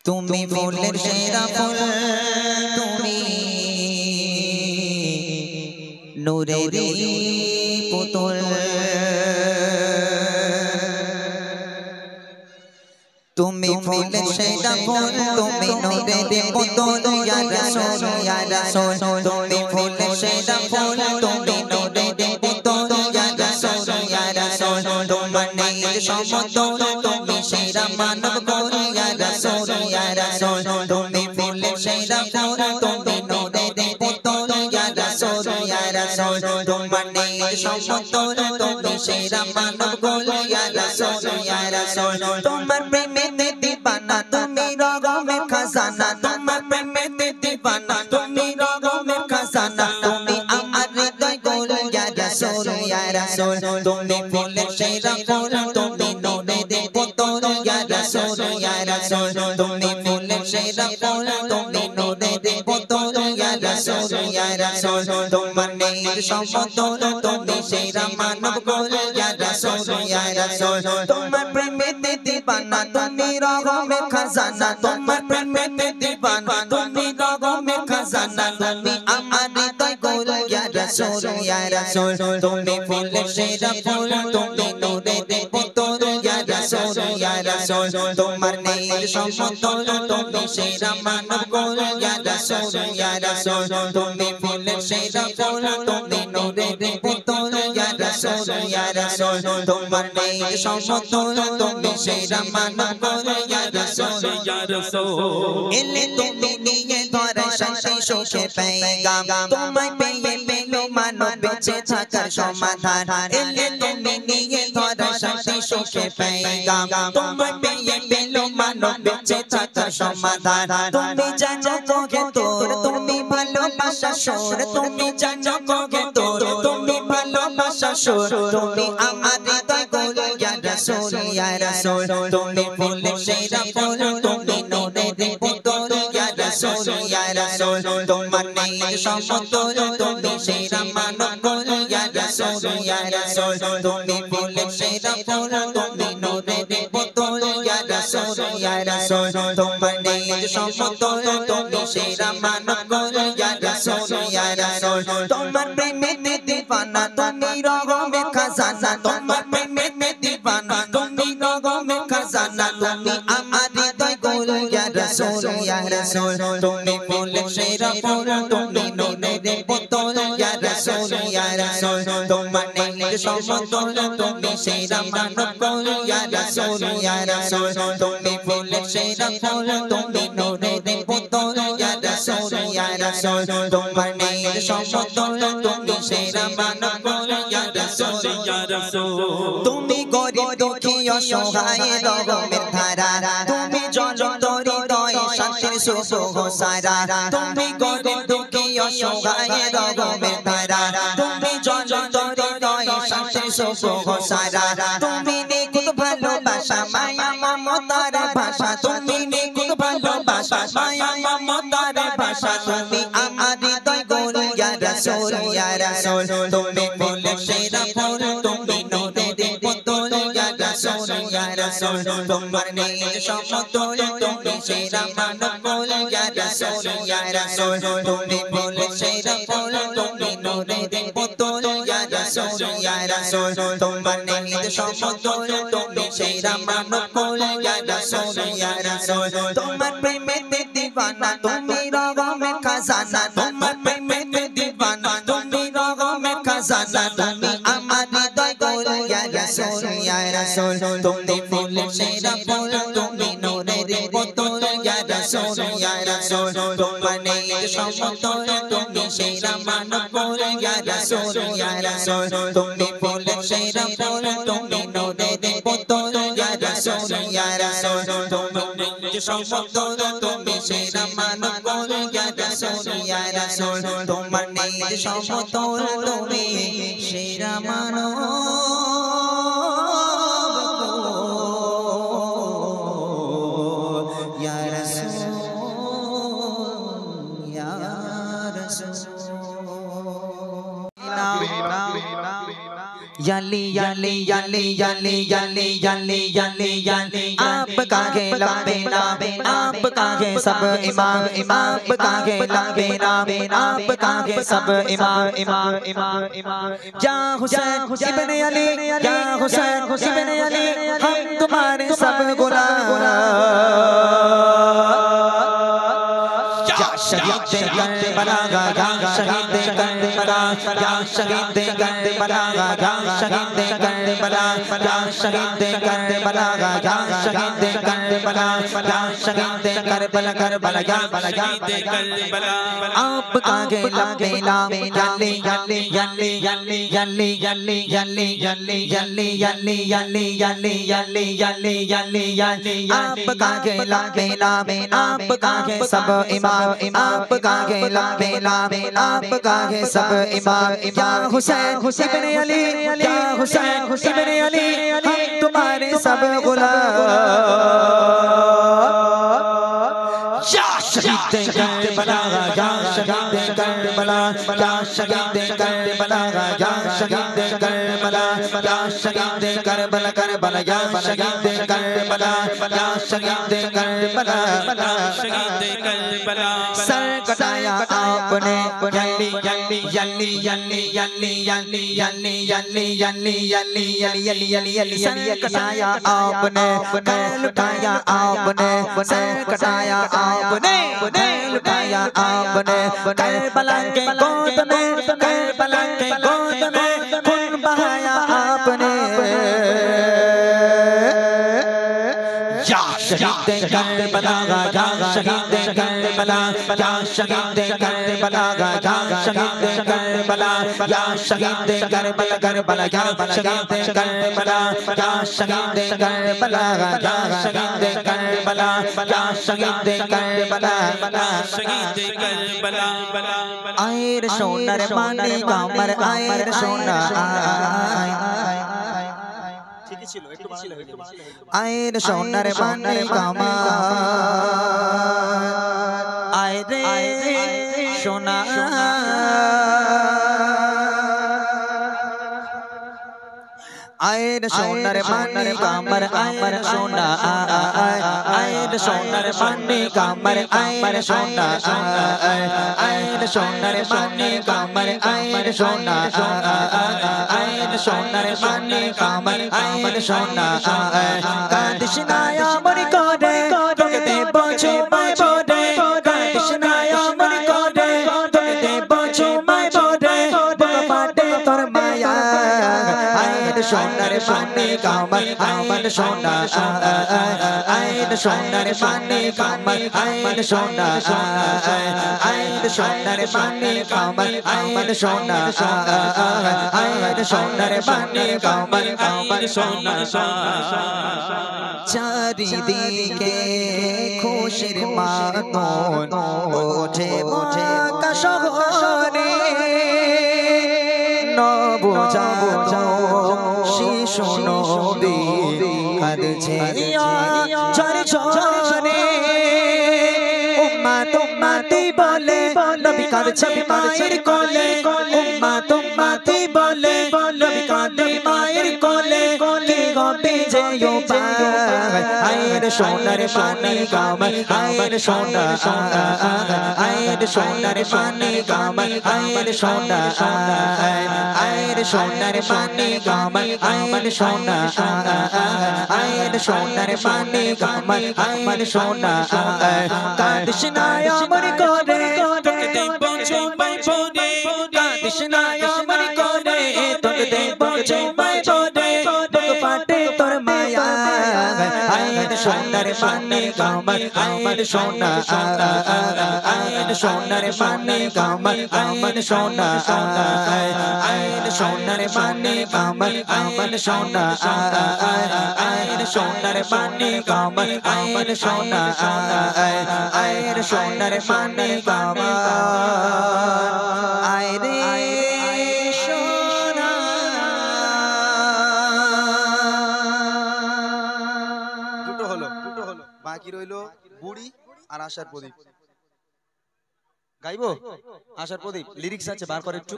তুমি ফুলের সেরা ফুল, তুমি নূরেরই পুতুল। তুমি ফুলের সেরা ফুল, তুমি নূরেরই পুতুল। ইয়া রাসূল ইয়া রাসূল, তুমি ফুলের সেরা ফুল, তুমি নূরেরই পুতুল। ইয়া রাসূল ইয়া রাসূল, তোমার নেই সমতুল, তুমি সেরা মানব কুল। ইয়া রাসূল ইয়া রাসূল, তুমি ফুলের সেরা ফুল, তুমি নূরেরই পুতুল। ইয়া রাসূল ইয়া রাসূল, তোমার নেই সমতুল, তুমি সেরা মানব কুল। ইয়া রাসূল ইয়া রাসূল, তোমার প্রেমেতে দিবানা, তুমি রগমের খাজানা। তোমার প্রেমেতে দিবানা, তুমি রগমের খাজানা। তুমি আমার হৃদয় গোল। ইয়া রাসূল ইয়া রাসূল, তুমি ফুলের সেরা ফুল, তুমি নূরেরই পুতুল। ইয়া রাসূল ইয়া রাসূল, তুমি ফুলের সেরা ফুল, তুমি নূরেরই পুতুল। ইয়া রাসূল ইয়া রাসূল, তোমার নেই সমতুল, তুমি সেরা মানব কুল। ইয়া রাসূল ইয়া রাসূল, তোমার প্রেমেতে দিবানা, তুমি রগমের খাজানা। তোমার প্রেমেতে দিবানা, তুমি রগমের খাজানা। তুমি আমার হৃদয় গোল। ইয়া রাসূল ইয়া রাসূল, তুমি ফুলের সেরা ফুল, তুমি নূরেরই পুতুল। ইয়া রাসূল ইয়া রাসূল, তোমার নেই সমতুল, তুমি সেরা মানব কুল। ইয়া রাসূল ইয়া রাসূল, তুমি ফুলের সেরা ফুল, তুমি নূরেরই পুতুল। ইয়া রাসূল ইয়া রাসূল, তোমার নেই সমতুল, তুমি সেরা মানব কুল। ইয়া রাসূল ইয়া রাসূল, এলে তুমি নিয়ে ধরা শান্তি সুখে পেগাম, তোমায় পেয়ে পেলো মানব বেঁচে থাকার সমাধান। এলে তুমি নিয়ে ধরা শান্তি সুখে পেগাম, তোমায় পেয়ে পেলো মানব বেঁচে থাকার সমাধান। তুমি জানো কোগে তোর, তুমি ভালোবাসা সুর, তুমি জানো কোগে তোর, তুমি ভালোবাসা সুর। তুমি আমার হৃদয় গোল। ইয়া রাসূল ইয়া রাসূল, তুমি ফুলের সেরা ফুল, তুমি নূরেরই পুতুল। ইয়া রাসূল ইয়া রাসূল, তোমার নেই সমতুল, তুমি সেরা মানব কুল। ইয়া রাসূল ইয়া রাসূল, তুমি ফুলের সেরা ফুল, তুমি নূরেরই পুতুল। ইয়া রাসূল ইয়া রাসূল, তোমার নেই সমতুল, তুমি সেরা মানব কুল। ইয়া রাসূল ইয়া রাসূল, তোমার প্রেমেতে দিবানা, তুমি রগমের খাজানা। তোমার প্রেমেতে দিবানা, তুমি রগমের খাজানা। তুমি আমার হৃদয় গোল। ইয়া রাসূল ইয়া রাসূল, তুমি ফুলের সেরা ফুল, তুমি নূরেরই পুতুল। ইয়া রাসূল ইয়া রাসূল, তোমার নেই সমতুল, তুমি সেরা মানব কুল। ইয়া রাসূল ইয়া রাসূল, তুমি ফুলের সেরা ফুল, তুমি নূরেরই পুতুল। ইয়া রাসূল ইয়া রাসূল, তোমার নেই সমতুল, তুমি সেরা মানব কুল। ইয়া রাসূল ইয়া রাসূল, তুমি গরিব দুঃখী অসহায় রগমের ধারা, তুমি জনতর হৃদয়ে শান্তির সুখ সারা। তুমি গরিব দুঃখী অসহায় রগমের ধারা, তুমি জনতর হৃদয়ে শান্তির সুখ সারা। তুমি নিখুঁত ভালোবাসা, মায়া মমতার ভাষা। তুমি নিখুঁত ভালোবাসা, মায়া মমতার ভাষা। তুমি আমার হৃদয় গোল। ইয়া রাসূল ইয়া রাসূল, তুমি ফুলের সেরা ফুল, তুমি নূরেরই পুতুল। ইয়া রাসূল ইয়া রাসূল, তোমার নেই সমতুল, তুমি সেরা মানব কুল। ইয়া রাসূল ইয়া রাসূল, তুমি ফুলের সেরা ফুল, তুমি নূরেরই পুতুল। ইয়া রাসূল ইয়া রাসূল, তোমার নেই সমতুল, তুমি সেরা মানব কুল। ইয়া রাসূল ইয়া রাসূল, তোমার প্রেমেতে দিবানা, তুমি রগমের খাজানা। তোমার প্রেমেতে দিবানা, তুমি রগমের খাজানা। তুমি আমার হৃদয় গোল। ইয়া রাসূল ইয়া রাসূল, তুমি ফুলের সেরা ফুল, তুমি নূরেরই পুতুল। ইয়া রাসূল ইয়া রাসূল, তোমার নেই সমতুল, তুমি সেরা মানব কুল। ইয়া রাসূল ইয়া রাসূল, তুমি ফুলের সেরা ফুল, তুমি নূরেরই পুতুল। ইয়া রাসূল ইয়া রাসূল, তোমার নেই সমতুল, তুমি সেরা মানব কুল। ইয়া রাসূল ইয়া রাসূল, তোমার নেই সমতুল, তুমি সেরা মানব কুল। ইয়া রাসূল ইয়া রাসূল, याली याली याली याली याली याली याली याली आप आपका है लंबे नाम आपका है सब इमाम आपका है लंबे नाम आपका है सब इमाम इमाम इमाम इमाम या हुसैन इब्ने अली या हुसैन इब्ने अली हम तुम्हारे सब गुलाम शहीद करबला या शहीद करबला या शहीद करबला या शहीद करबला या शहीद करबला या शहीद करबला या शहीद करबला करबला या शहीद करबला आपका है लंबे नाम यल्ली यल्ली यल्ली यल्ली यल्ली यल्ली यल्ली यल्ली यल्ली यल्ली यल्ली यल्ली यल्ली यल्ली यल्ली यल्ली आपका है लंबे नाम आपका है सब इमाम आपका है लंबे नाम आपका है सब इमाम या हुसैन इब्ने अली या हुसैन इब्ने अली हम तुम्हारे सब गुलाम या शहीद करबला या शहीद करबला या शहीद करबला या शहीद करबला या शहीद करबला करबला या शहीद करबला या शहीद करबला शहीद करबला सर कटाया आपने यल्ली यल्ली यल्ली यल्ली यल्ली यल्ली यल्ली यल्ली यल्ली यल्ली यल्ली यल्ली यल्ली सर कटाया आपने पैर लुटाया आपने सर कटाया आपने पैर लुटाया आपने करबला के गोद में करबला के गोद में खून बहाया आपने या शहीद करबला या शहीद करबला या शहीद करबला या शहीद करबला या शहीद करबला करबला या शहीद करबला या शहीद करबला या शहीद करबला या शहीद करबला शहीद करबला आयर सोनार माने कामर आयर सोना आयर सोनार माने कामर आयरे सोना आयर सोनार माने कामर आयर सोना आयर सोनार माने कामर आयर सोना आयर सोनार माने कामर आयर सोना आयर सोनार माने कामर आयर सोना कादिशनाया मरि कोडे तोके बोझो माय बोडे कादिशनाया मरि कोडे तोके बोझो माय बोडे बगपाटे तोर माया आयर सोनार माने कामर आयर सोना आयर सोनार माने कामर आयर सोना आयर सोनार माने कामर आयर सोना आयर सोनार माने कामर आयर सोना চারিদিকে খুশির মাতন ওঠে মক্কা শহরে নবজাত শিশু নবী কাঁদছে ঝরে ঝরে উম্মাত উম্মাতি বলে নবী কাঁদছে মায়ের কোলে উম্মাত উম্মাতি বলে নবী কাঁদে মায়ের কোলে কি হবে যেও আয়ের সোনার পানি কামর আয়ের সোনা আয়ের সোনার পানি কামর আয়ের সোনা আয়ের সোনার পানি কামর আয়ের সোনা আয়ের সোনার পানি কামর আয়ের সোনা কাদিশনায় আমর করে তোকে দেব চুমাই পড়ে কাদিশনায় আমর করে তোকে দেব চুমাই পড়ে বগপাটে তোর মায়া আয়ের সোনার পানি কামর আয়ের সোনা আয়ের সোনার পানি কামর আয়ের সোনা আয়ের সোনার পানি কামর আয়ের সোনা আয়ের সোনার পানি কামর আয়ের সোনা আয়ের সোনার পানি কামর আয়রে সোনা দুটো হলো বাকি রইলো বুড়ি আর আশার প্রদীপ গাইবো আশার প্রদীপ লিরিক্স আছে বার করে একটু